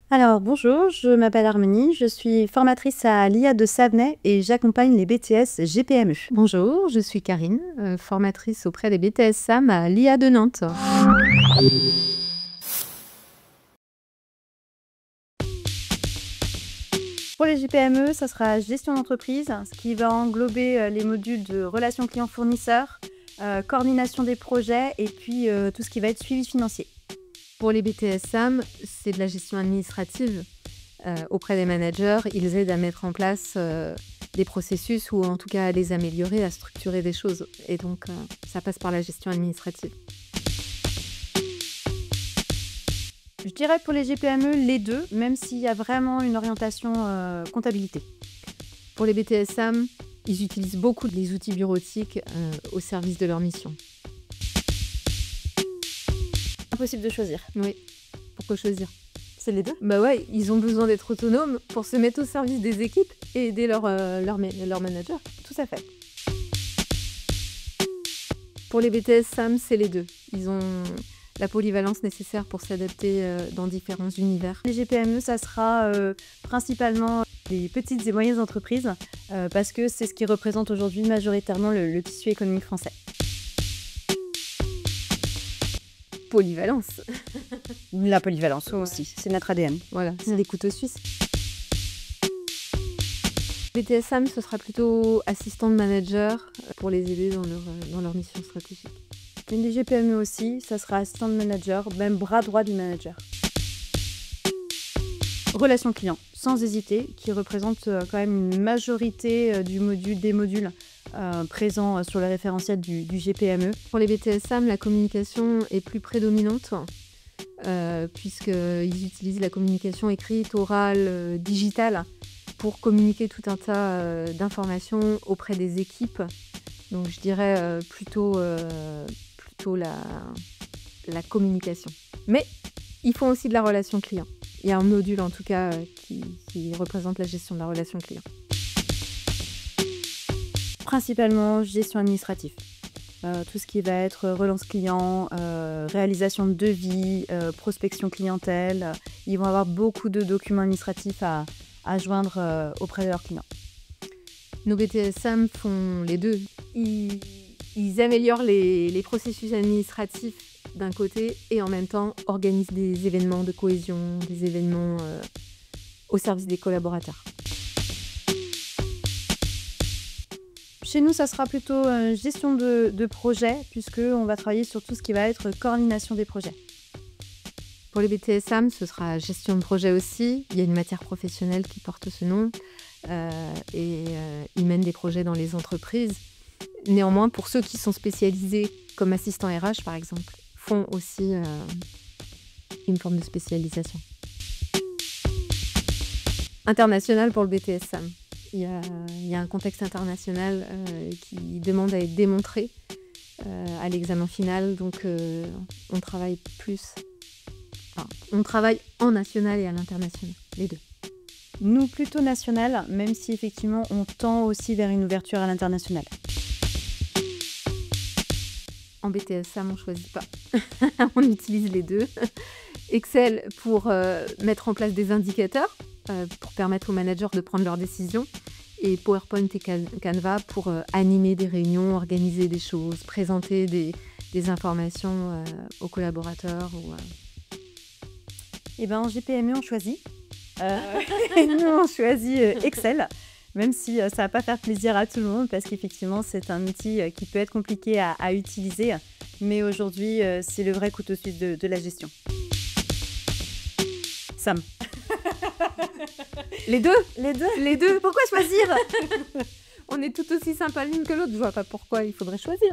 Alors bonjour, je m'appelle Harmonie, je suis formatrice à l'IA de Savenay et j'accompagne les BTS GPME. Bonjour, je suis Karine, formatrice auprès des BTS SAM à l'IA de Nantes. Pour les GPME, ça sera gestion d'entreprise, ce qui va englober les modules de relations clients-fournisseurs, coordination des projets et puis tout ce qui va être suivi financier. Pour les BTS SAM, c'est de la gestion administrative. Auprès des managers, ils aident à mettre en place des processus ou en tout cas à les améliorer, à structurer des choses. Et donc, ça passe par la gestion administrative. Je dirais pour les GPME, les deux, même s'il y a vraiment une orientation comptabilité. Pour les BTS SAM, ils utilisent beaucoup les outils bureautiques au service de leur mission. Impossible de choisir. Oui, pourquoi choisir? C'est les deux? Bah ouais, ils ont besoin d'être autonomes pour se mettre au service des équipes et aider leur manager. Tout à fait. Pour les BTS SAM, c'est les deux. Ils ont la polyvalence nécessaire pour s'adapter dans différents univers. Les GPME, ça sera principalement des petites et moyennes entreprises parce que c'est ce qui représente aujourd'hui majoritairement le tissu économique français. Polyvalence. La polyvalence aussi, c'est notre ADN. Voilà, c'est des couteaux suisses. BTS SAM, ce sera plutôt assistant de manager pour les aider dans leur mission stratégique. Une des GPME aussi, ça sera assistant de manager, même bras droit du manager. Relation client, sans hésiter, qui représente quand même une majorité des modules présents sur le référentiel du GPME. Pour les BTS SAM, la communication est plus prédominante puisqu'ils utilisent la communication écrite, orale, digitale pour communiquer tout un tas d'informations auprès des équipes. Donc je dirais plutôt la communication. Mais ils font aussi de la relation client. Il y a un module en tout cas qui représente la gestion de la relation client. Principalement gestion administrative. Tout ce qui va être relance client, réalisation de devis, prospection clientèle. Ils vont avoir beaucoup de documents administratifs à joindre auprès de leurs clients. Nos BTS SAM font les deux. Ils améliorent les processus administratifs d'un côté et en même temps organisent des événements de cohésion, des événements au service des collaborateurs. Chez nous, ça sera plutôt gestion de projet, puisqu'on va travailler sur tout ce qui va être coordination des projets. Pour les BTS SAM, ce sera gestion de projet aussi. Il y a une matière professionnelle qui porte ce nom ils mènent des projets dans les entreprises. Néanmoins, pour ceux qui sont spécialisés comme assistants RH, par exemple, font aussi une forme de spécialisation. International pour le BTS SAM. Il y a un contexte international qui demande à être démontré à l'examen final, donc on travaille on travaille en national et à l'international, les deux. Nous, plutôt national, même si effectivement on tend aussi vers une ouverture à l'international. En BTS SAM, on ne choisit pas. On utilise les deux. Excel pour mettre en place des indicateurs, pour permettre aux managers de prendre leurs décisions. Et PowerPoint et Canva pour animer des réunions, organiser des choses, présenter des informations aux collaborateurs. Eh ben, en GPME, on choisit. Nous, on choisit Excel, même si ça ne va pas faire plaisir à tout le monde, parce qu'effectivement, c'est un outil qui peut être compliqué à utiliser. Mais aujourd'hui, c'est le vrai couteau suisse de la gestion. Sam. Les deux. Les deux. Pourquoi choisir? On est tout aussi sympa l'une que l'autre. Je vois pas pourquoi il faudrait choisir.